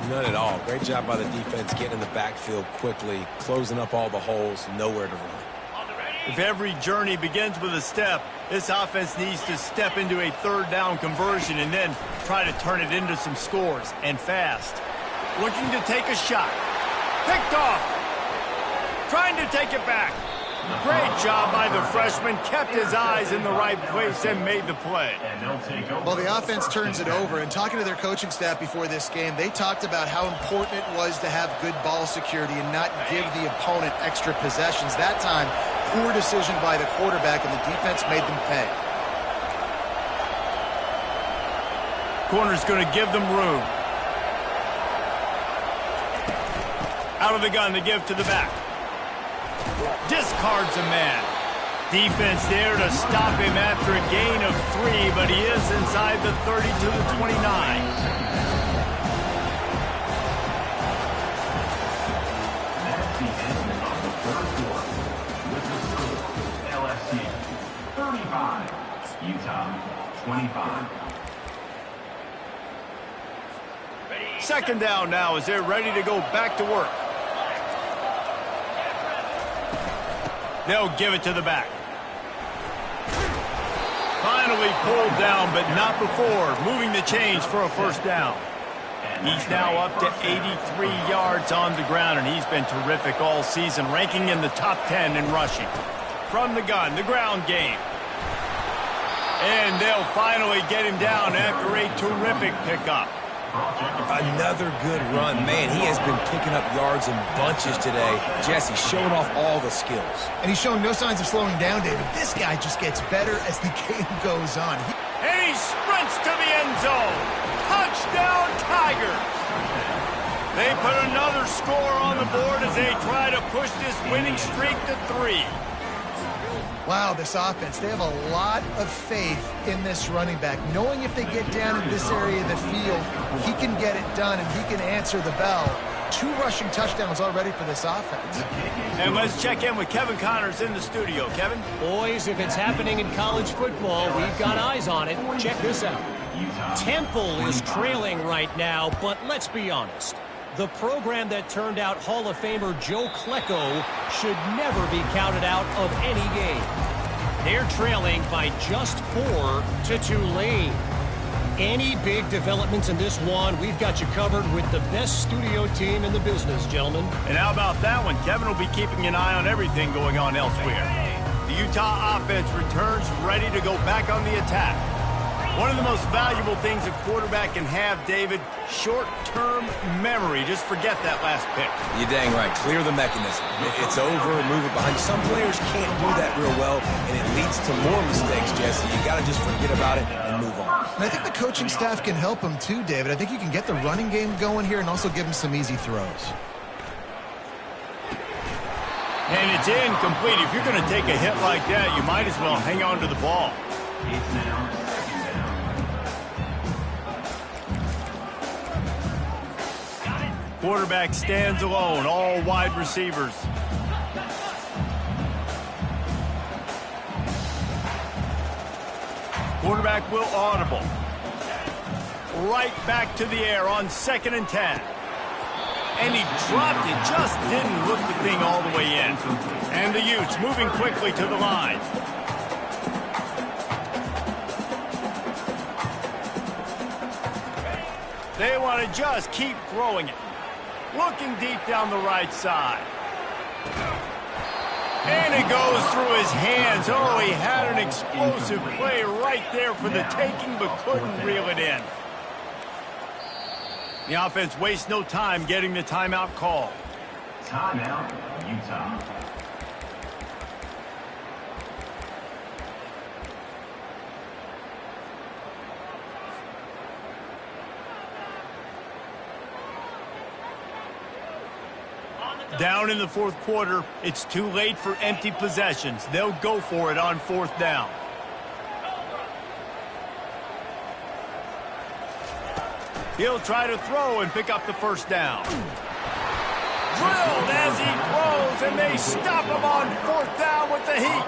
None at all. Great job by the defense getting in the backfield quickly, closing up all the holes, nowhere to run. If every journey begins with a step, this offense needs to step into a 3rd down conversion and then try to turn it into some scores, and fast. Looking to take a shot. Picked off. Trying to take it back. Great job by the freshman. Kept his eyes in the right place and made the play. Well, the offense turns it over, and talking to their coaching staff before this game, they talked about how important it was to have good ball security and not give the opponent extra possessions. That time, poor decision by the quarterback, and the defense made them pay. Corner's going to give them room. Out of the gun to give to the back. Discards a man. Defense there to stop him after a gain of 3, but he is inside the 30 to the 29. That's the end of the third quarter. With the score, LSU 35, Utah 25. Second down now as they're ready to go back to work. They'll give it to the back. Finally pulled down, but not before. Moving the chains for a first down. He's now up to 83 yards on the ground, and he's been terrific all season, ranking in the top 10 in rushing. From the gun, the ground game. And they'll finally get him down after a terrific pickup. Another good run. Man, he has been picking up yards in bunches today. Jesse showing off all the skills. And he's showing no signs of slowing down, David. This guy just gets better as the game goes on. And he sprints to the end zone. Touchdown, Tigers! They put another score on the board as they try to push this winning streak to 3. Wow, this offense, they have a lot of faith in this running back, knowing if they get down in this area of the field, he can get it done and he can answer the bell. 2 rushing touchdowns already for this offense. And let's check in with Kevin Connors in the studio. Kevin? Boys, if it's happening in college football, we've got eyes on it. Check this out. Temple is trailing right now, but let's be honest. The program that turned out Hall of Famer Joe Klecko should never be counted out of any game. They're trailing by just 4 to Tulane. Any big developments in this one, we've got you covered with the best studio team in the business, gentlemen. And how about that one? Kevin will be keeping an eye on everything going on elsewhere. The Utah offense returns ready to go back on the attack. One of the most valuable things a quarterback can have, David, short-term memory. Just forget that last pick. You're dang right. Clear the mechanism. It's over, move it behind you. Some players can't do that real well, and it leads to more mistakes, Jesse. You got to just forget about it and move on. And I think the coaching staff can help him too, David. I think you can get the running game going here and also give him some easy throws. And it's incomplete. If you're going to take a hit like that, you might as well hang on to the ball. It's now second down. Quarterback stands alone, all wide receivers. Quarterback will audible. Right back to the air on 2nd and 10. And he dropped it, just didn't look the thing all the way in. And the Utes moving quickly to the line. They want to just keep throwing it. Looking deep down the right side. And it goes through his hands. Oh, he had an explosive play right there for the taking, but couldn't reel it in. The offense wastes no time getting the timeout call. Timeout, Utah. Down in the 4th quarter, it's too late for empty possessions. They'll go for it on 4th down. He'll try to throw and pick up the first down. Drilled as he throws, and they stop him on 4th down with the heat.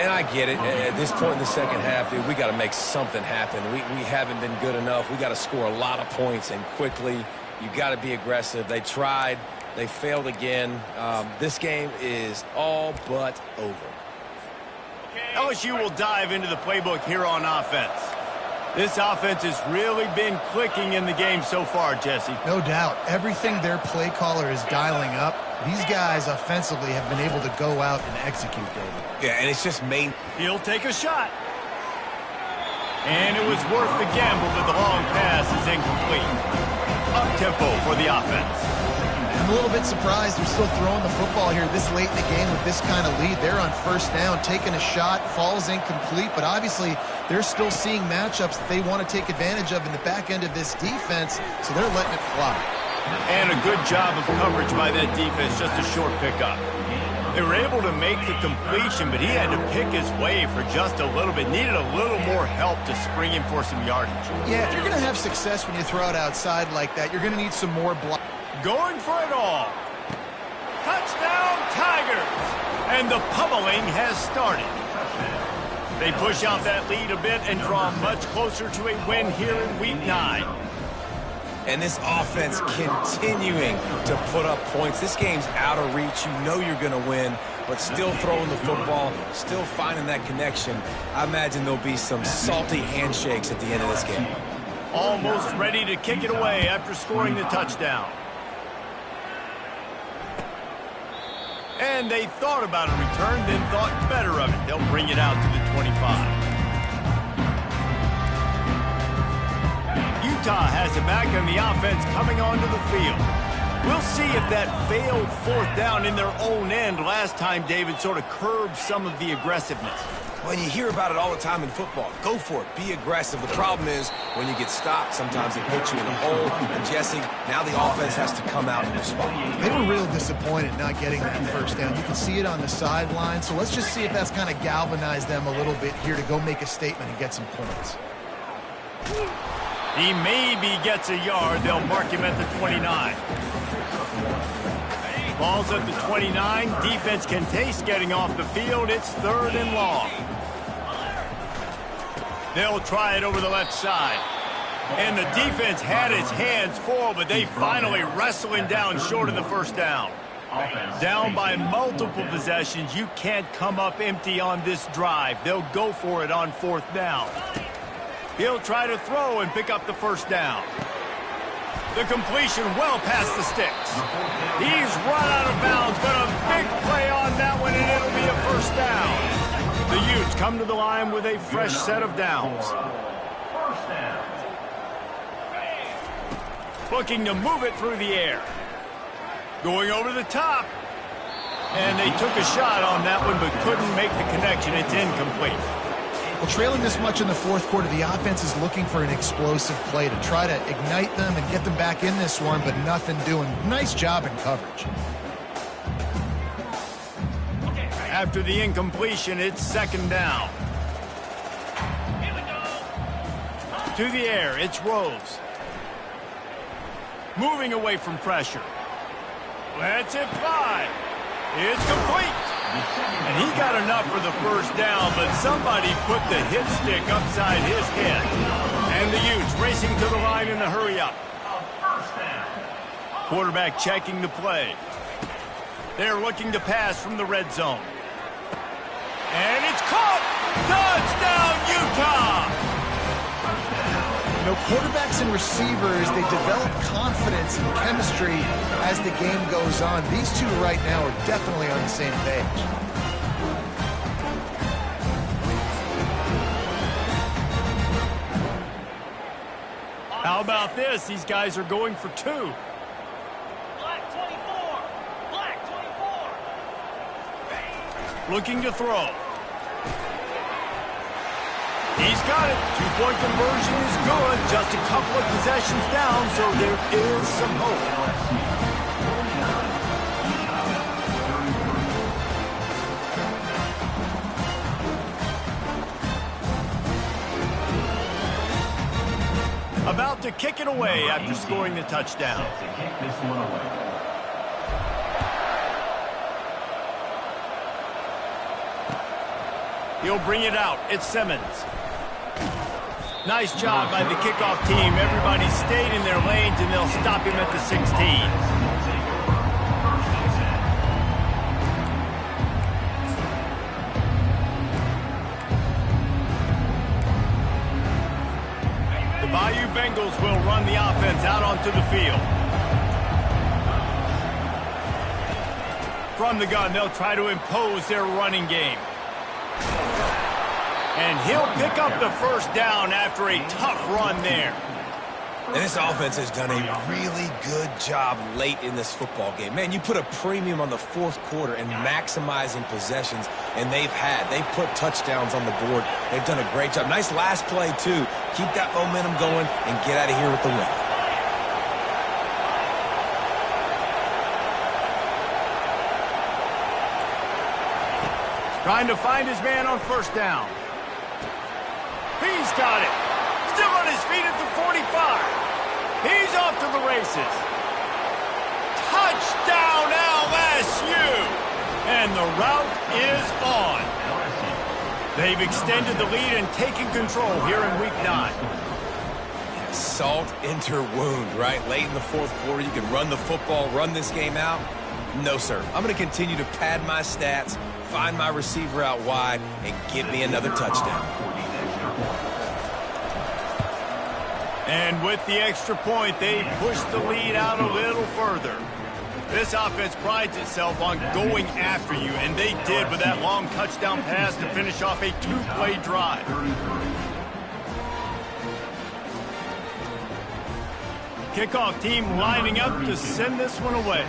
And I get it. At this point in the second half, dude, we got to make something happen. We haven't been good enough. We got to score a lot of points and quickly. You got to be aggressive. They tried. They failed again. This game is all but over. LSU will dive into the playbook here on offense. This offense has really been clicking in the game so far, Jesse. No doubt. Everything their play caller is dialing up, these guys offensively have been able to go out and execute, David. Yeah, and it's just made. He'll take a shot. And it was worth the gamble, but the long pass is incomplete. Up-tempo for the offense. I'm a little bit surprised they're still throwing the football here this late in the game with this kind of lead. They're on first down, taking a shot, falls incomplete, but obviously they're still seeing matchups that they want to take advantage of in the back end of this defense, so they're letting it fly. And a good job of coverage by that defense, just a short pickup. They were able to make the completion, but he had to pick his way for just a little bit. Needed a little more help to spring him for some yardage. Yeah, if you're going to have success when you throw it outside like that, you're going to need some more block. Going for it all. Touchdown, Tigers! And the pummeling has started. They push out that lead a bit and draw much closer to a win here in Week 9. And this offense continuing to put up points. This game's out of reach. You know you're going to win, but still throwing the football, still finding that connection. I imagine there'll be some salty handshakes at the end of this game. Almost ready to kick it away after scoring the touchdown. And they thought about a return, then thought better of it. They'll bring it out to the 25. Utah has it back on the offense coming onto the field. We'll see if that failed fourth down in their own end last time, David, sort of curbed some of the aggressiveness. When you hear about it all the time in football, go for it. Be aggressive. The problem is when you get stopped, sometimes it puts you in a hole. And Jesse, now the offense has to come out and respond. They were real disappointed not getting that first down. You can see it on the sideline. So let's just see if that's kind of galvanized them a little bit here to go make a statement and get some points. He maybe gets a yard. They'll mark him at the 29. Ball's at the 29. Defense can taste getting off the field. It's 3rd and long. They'll try it over the left side. And the defense had its hands full, but they finally wrestling down short of the first down. Down by multiple possessions. You can't come up empty on this drive. They'll go for it on 4th down. He'll try to throw and pick up the first down. The completion well past the sticks. He's run out of bounds, but a big play on that one, and it'll be a first down. The Utes come to the line with a fresh set of downs. Looking to move it through the air. Going over the top. And they took a shot on that one, but couldn't make the connection. It's incomplete. Well, trailing this much in the fourth quarter, the offense is looking for an explosive play to try to ignite them and get them back in this one, but nothing doing. Nice job in coverage. After the incompletion, it's 2nd down. To the air, it's Rose. Moving away from pressure. Lets it fly. It's complete. And he got enough for the first down, but somebody put the hit stick upside his head. And the Utes racing to the line in a hurry-up. Quarterback checking the play. They're looking to pass from the red zone. And it's caught! Touchdown, Utah! You know, quarterbacks and receivers, they develop confidence and chemistry as the game goes on. These two right now are definitely on the same page. How about this? These guys are going for 2. Black 24. Black 24. Looking to throw. He's got it. 2-point conversion is good. Just a couple of possessions down, so there is some hope. About to kick it away after scoring the touchdown. He'll bring it out. It's Simmons. Nice job by the kickoff team. Everybody stayed in their lanes, and they'll stop him at the 16. Eagles will run the offense out onto the field. From the gun, they'll try to impose their running game. And he'll pick up the first down after a tough run there. And this offense has done a really good job late in this football game. Man, you put a premium on the fourth quarter and maximizing possessions, and they've put touchdowns on the board. They've done a great job. Nice last play, too. Keep that momentum going and get out of here with the win. Trying to find his man on first down. He's got it. Still on his feet at the 45. He's off to the races. Touchdown, LSU! And the route is on. They've extended the lead and taken control here in Week 9. Yeah, salt into wound, right? Late in the fourth quarter, you can run the football, run this game out. No, sir. I'm going to continue to pad my stats, find my receiver out wide, and get me another touchdown. And with the extra point, they push the lead out a little further. This offense prides itself on going after you, and they did with that long touchdown pass to finish off a two-play drive. Kickoff team lining up to send this one away.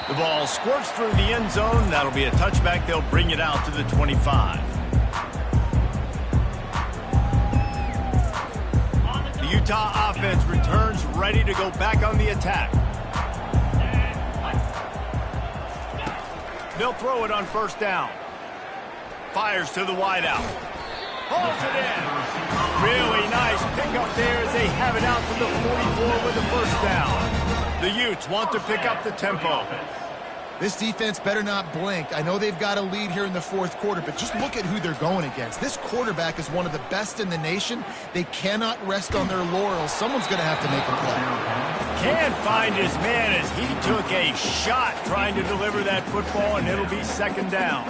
The ball squirts through the end zone. That'll be a touchback. They'll bring it out to the 25. The Utah offense returns ready to go back on the attack. They'll throw it on first down. Fires to the wideout. Hauls it in. Really nice pickup there as they have it out to the 44 with the first down. The Utes want to pick up the tempo. This defense better not blink. I know they've got a lead here in the fourth quarter, but just look at who they're going against. This quarterback is one of the best in the nation. They cannot rest on their laurels. Someone's going to have to make a play. Can't find his man as he took a shot trying to deliver that football, and it'll be second down.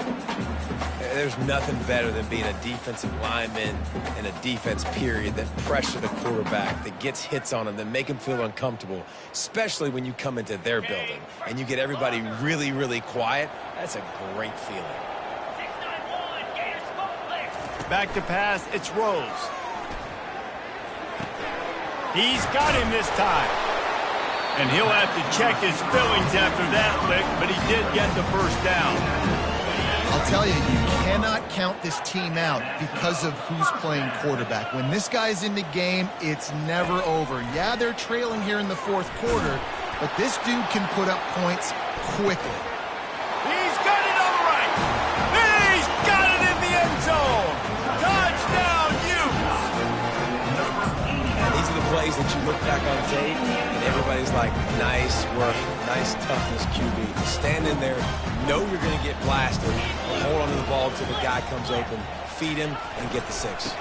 There's nothing better than being a defensive lineman and a defense period that pressure the quarterback, that gets hits on him, that make him feel uncomfortable, especially when you come into their building and you get everybody really, really quiet. That's a great feeling. Back to pass, it's Rose. He's got him this time. And he'll have to check his fillings after that lick, but he did get the first down. I'll tell you, you cannot count this team out because of who's playing quarterback. When this guy's in the game, it's never over. Yeah, they're trailing here in the fourth quarter, but this dude can put up points quickly. He's got it on the right. He's got it in the end zone. Touchdown, Utes. These are the plays that you look back on tape, and everybody's like, nice work, nice toughness, QB. Stand in there, know you're going to get blasted, hold on to the ball until the guy comes open, feed him, and get the 6.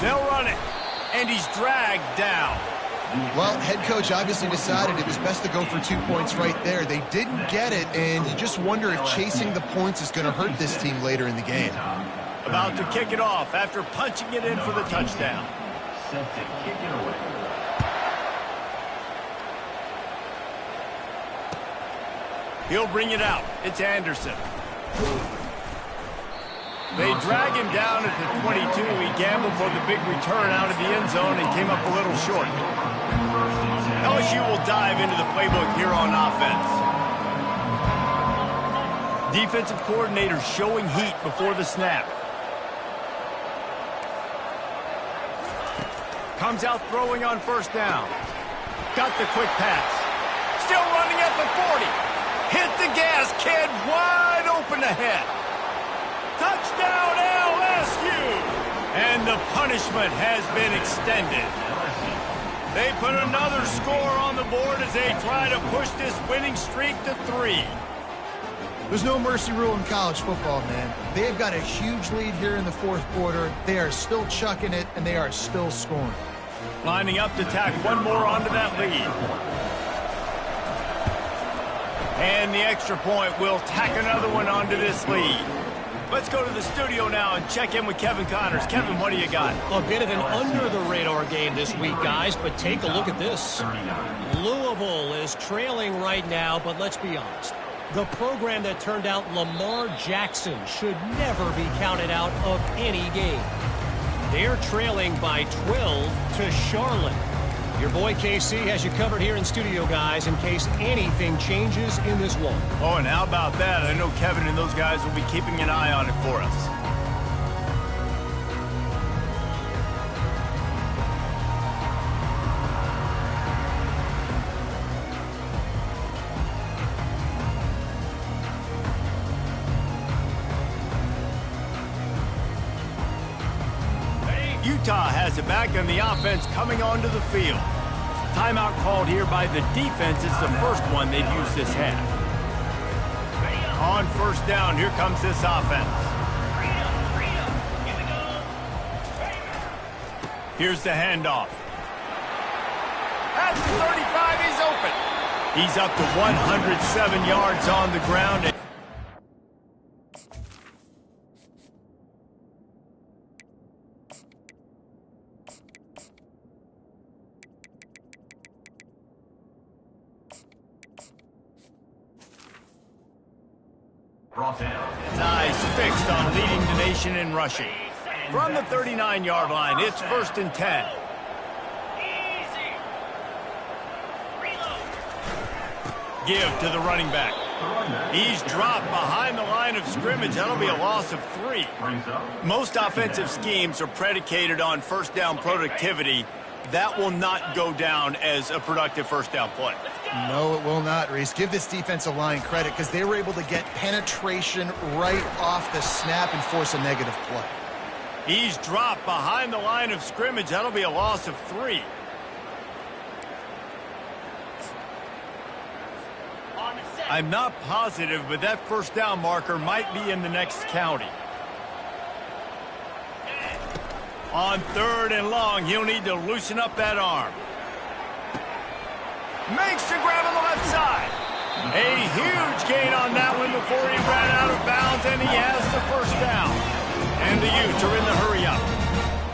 They'll run it, and he's dragged down. Well, head coach obviously decided it was best to go for 2 points right there. They didn't get it, and you just wonder if chasing the points is going to hurt this team later in the game. About to kick it off after punching it in for the touchdown. Set to kick it away. He'll bring it out. It's Anderson. They drag him down at the 22. He gambled for the big return out of the end zone and came up a little short. LSU will dive into the playbook here on offense. Defensive coordinator showing heat before the snap. Comes out throwing on first down. Got the quick pass. Still running at the 40. Hit the gas, kid. Wide open ahead. Touchdown, LSU. And the punishment has been extended. They put another score on the board as they try to push this winning streak to 3. There's no mercy rule in college football, man. They've got a huge lead here in the fourth quarter. They are still chucking it, and they are still scoring. Lining up to tack one more onto that lead. And the extra point will tack another one onto this lead. Let's go to the studio now and check in with Kevin Connors. Kevin, what do you got? A bit of an under-the-radar game this week, guys, but take a look at this. Louisville is trailing right now, but let's be honest. The program that turned out Lamar Jackson should never be counted out of any game. They're trailing by 12 to Charlotte. Your boy KC has you covered here in studio, guys, in case anything changes in this one. Oh, and how about that? I know Kevin and those guys will be keeping an eye on it for us. Utah has it back, and the offense coming onto the field. Timeout called here by the defense. It's the first one they've used this half. On first down, here comes this offense. Here's the handoff. At the 35, he's open. He's up to 107 yards on the ground. His eyes fixed on leading the nation in rushing. From the 39-yard line, it's 1st and 10. Give to the running back. He's dropped behind the line of scrimmage. That'll be a loss of 3. Most offensive schemes are predicated on first down productivity. That will not go down as a productive first down play. No, it will not, Reese. Give this defensive line credit because they were able to get penetration right off the snap and force a negative play. He's dropped behind the line of scrimmage. That'll be a loss of 3. I'm not positive, but that first down marker might be in the next county. On 3rd and long, he'll need to loosen up that arm. Makes the grab on the left side. A huge gain on that one before he ran out of bounds, and he has the first down. And the Utes are in the hurry up.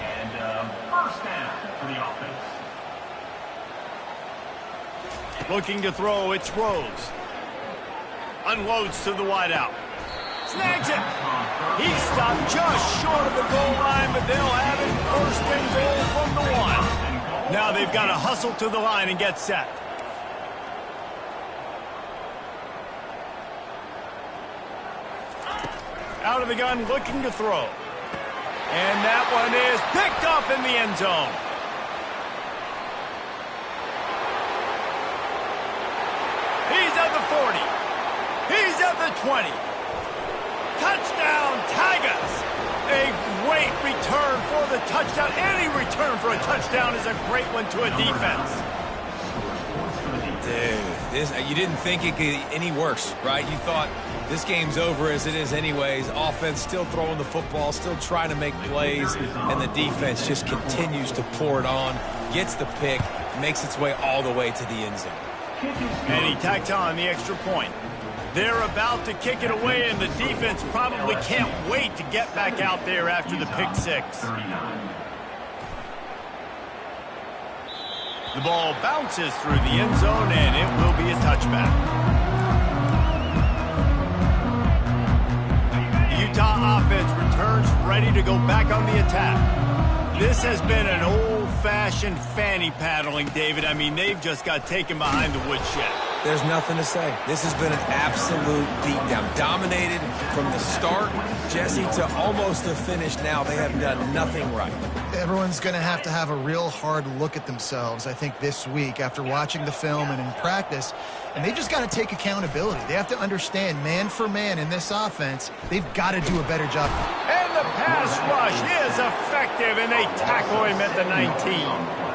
And first down for the offense. Looking to throw, it's Rose. Unloads to the wideout. Snags it. He stopped just short of the goal line, but they'll have it 1st and goal from the 1. Now they've got to hustle to the line and get set. Out of the gun, looking to throw. And that one is picked up in the end zone. He's at the 40. He's at the 20. Touchdown, Tigers! A great return for the touchdown. Any return for a touchdown is a great one to a defense. Dude, you didn't think it could get any worse, right? You thought this game's over as it is anyways. Offense still throwing the football, still trying to make plays, and the defense just continues to pour it on, gets the pick, makes its way all the way to the end zone. And he tacked on the extra point. They're about to kick it away, and the defense probably can't wait to get back out there after the pick 6. The ball bounces through the end zone, and it will be a touchback. The Utah offense returns ready to go back on the attack. This has been an old-fashioned fanny paddling, David. I mean, they've just got taken behind the woodshed. There's nothing to say. This has been an absolute beatdown. Dominated from the start, Jesse, to almost the finish now. They have done nothing right. Everyone's going to have a real hard look at themselves, I think, this week after watching the film and in practice. And they just got to take accountability. They have to understand, man for man in this offense, they've got to do a better job. And the pass rush is effective, and they tackle him at the 19.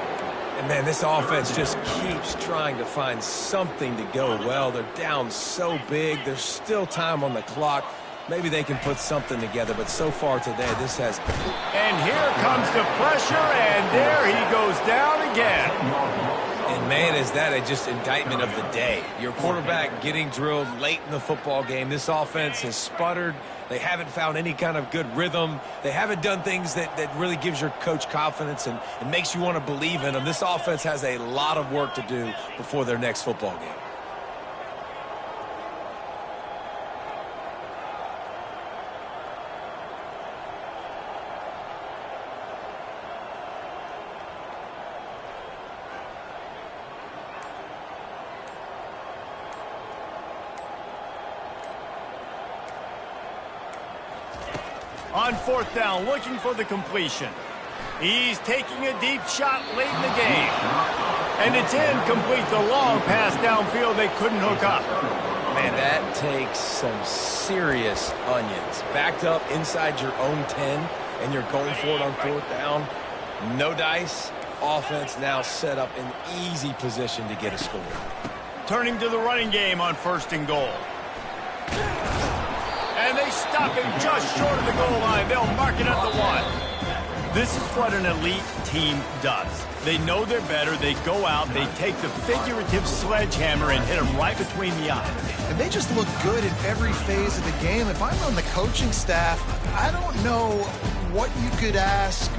And, man, this offense just keeps trying to find something to go well. They're down so big. There's still time on the clock. Maybe they can put something together, but so far today, this has... And here comes the pressure, and there he goes down again. And, man, man, is that just indictment of the day? Your quarterback getting drilled late in the football game. This offense has sputtered. They haven't found any kind of good rhythm. They haven't done things that really gives your coach confidence and makes you want to believe in them. This offense has a lot of work to do before their next football game. On 4th down, looking for the completion. He's taking a deep shot late in the game. And it's incomplete. The long pass downfield they couldn't hook up. Man, that takes some serious onions. Backed up inside your own 10, and you're going for it on 4th down. No dice. Offense now set up in easy position to get a score. Turning to the running game on 1st and goal. And they stop him just short of the goal line. They'll mark it at the 1. This is what an elite team does. They know they're better. They go out. They take the figurative sledgehammer and hit them right between the eyes. And they just look good in every phase of the game. If I'm on the coaching staff, I don't know what you could ask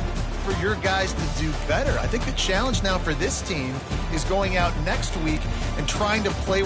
for your guys to do better. I think the challenge now for this team is going out next week and trying to play